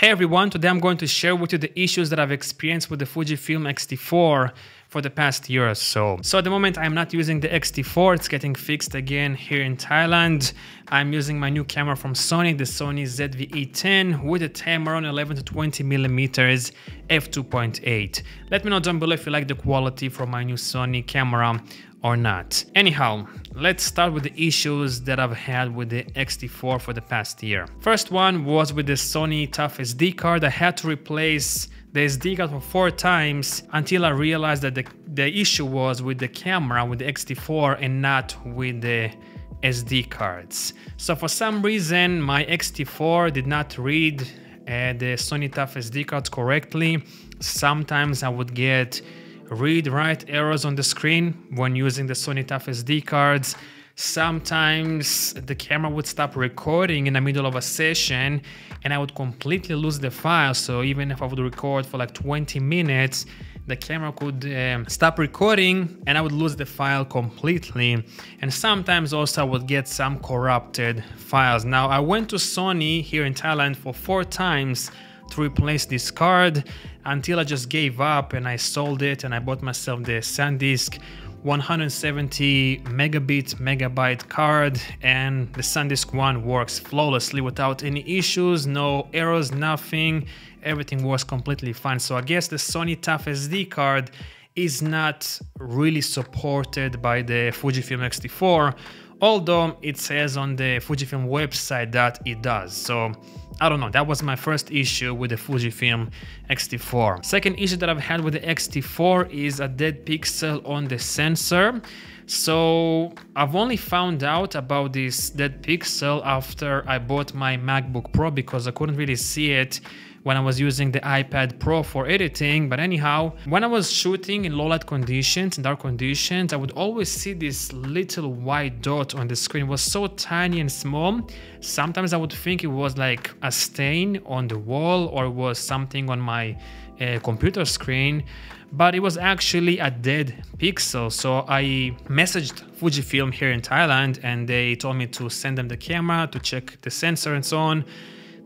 Hey everyone, today I'm going to share with you the issues that I've experienced with the Fujifilm X-T4 for the past year or so. So at the moment I'm not using the X-T4, it's getting fixed again here in Thailand. I'm using my new camera from Sony, the Sony ZV-E10 with a Tamron 11 to 20 millimeters f2.8. Let me know down below if you like the quality from my new Sony camera or not. Anyhow, let's start with the issues that I've had with the X-T4 for the past year. First one was with the Sony Tough SD card. I had to replace the SD card for 4 times until I realized that the issue was with the camera, with the X-T4 and not with the SD cards. So for some reason, my X-T4 did not read the Sony Tough SD cards correctly. Sometimes I would get read-write errors on the screen when using the Sony Tough SD cards. Sometimes the camera would stop recording in the middle of a session and I would completely lose the file. So even if I would record for like 20 minutes, the camera could stop recording and I would lose the file completely. And sometimes also I would get some corrupted files. Now I went to Sony here in Thailand for 4 times to replace this card until I just gave up and I sold it and I bought myself the SanDisk 170 megabyte card, and the SanDisk one works flawlessly without any issues, no errors, nothing. Everything works completely fine. So I guess the Sony Tough SD card is not really supported by the Fujifilm X-T4, although it says on the Fujifilm website that it does. So I don't know, that was my first issue with the Fujifilm X-T4. Second issue that I've had with the X-T4 is a dead pixel on the sensor. So I've only found out about this dead pixel after I bought my MacBook Pro because I couldn't really see it when I was using the iPad Pro for editing. But anyhow, when I was shooting in low light conditions, in dark conditions, I would always see this little white dot on the screen. It was so tiny and small. Sometimes I would think it was like a stain on the wall or it was something on my computer screen, but it was actually a dead pixel. So I messaged Fujifilm here in Thailand and they told me to send them the camera to check the sensor and so on.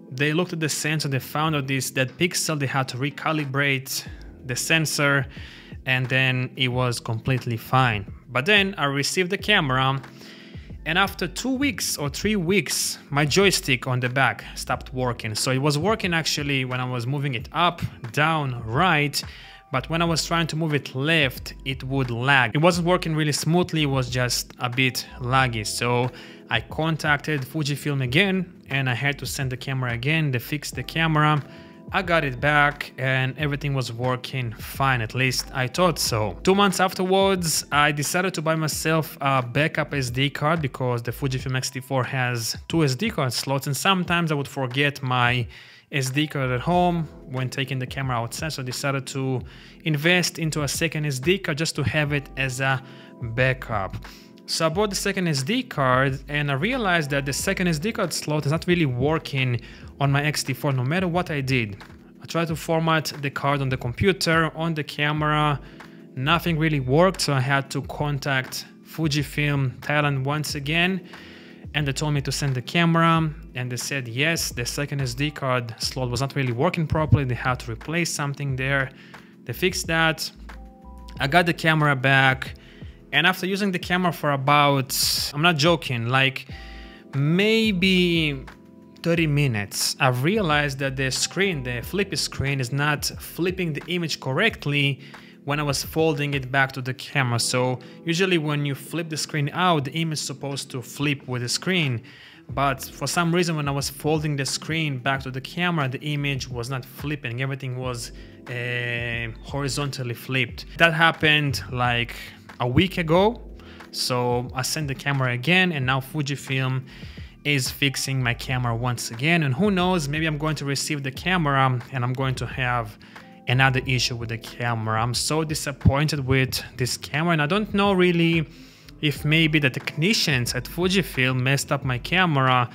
They looked at the sensor, they found out this dead pixel, they had to recalibrate the sensor and then it was completely fine. But then I received the camera and after 2 weeks or 3 weeks, my joystick on the back stopped working. So it was working actually when I was moving it up, down, right, but when I was trying to move it left, it would lag. It wasn't working really smoothly, it was just a bit laggy. So I contacted Fujifilm again and I had to send the camera again. They fixed the camera, I got it back and everything was working fine, at least I thought so. 2 months afterwards, I decided to buy myself a backup SD card because the Fujifilm X-T4 has 2 SD card slots and sometimes I would forget my SD card at home when taking the camera outside, so I decided to invest into a second SD card just to have it as a backup. So I bought the second SD card and I realized that the second SD card slot is not really working on my X-T4 no matter what I did. I tried to format the card on the computer, on the camera, nothing really worked, so I had to contact Fujifilm Thailand once again and they told me to send the camera and they said yes, the second SD card slot was not really working properly, they had to replace something there. They fixed that, I got the camera back. And after using the camera for about, I'm not joking, like maybe 30 minutes, I've realized that the screen, the flippy screen, is not flipping the image correctly when I was folding it back to the camera. So usually when you flip the screen out, the image is supposed to flip with the screen. But for some reason, when I was folding the screen back to the camera, the image was not flipping. Everything was horizontally flipped. That happened like a week ago. So I sent the camera again and now Fujifilm is fixing my camera once again. And who knows, maybe I'm going to receive the camera and I'm going to have another issue with the camera. I'm so disappointed with this camera and I don't know really if maybe the technicians at Fujifilm messed up my camera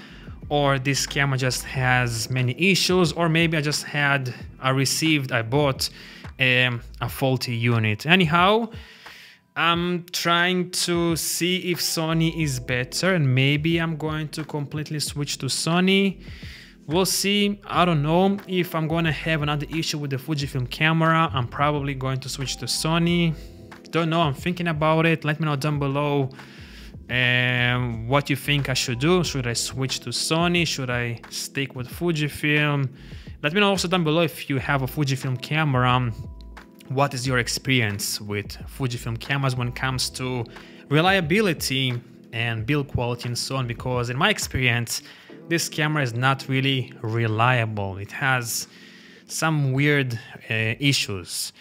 or this camera just has many issues, or maybe I bought a faulty unit. Anyhow, I'm trying to see if Sony is better and maybe I'm going to completely switch to Sony. We'll see. I don't know if I'm going to have another issue with the Fujifilm camera. I'm probably going to switch to Sony. Don't know, I'm thinking about it. Let me know down below what you think I should do. Should I switch to Sony? Should I stick with Fujifilm? Let me know also down below if you have a Fujifilm camera. What is your experience with Fujifilm cameras when it comes to reliability and build quality and so on? Because in my experience, this camera is not really reliable. It has some weird issues.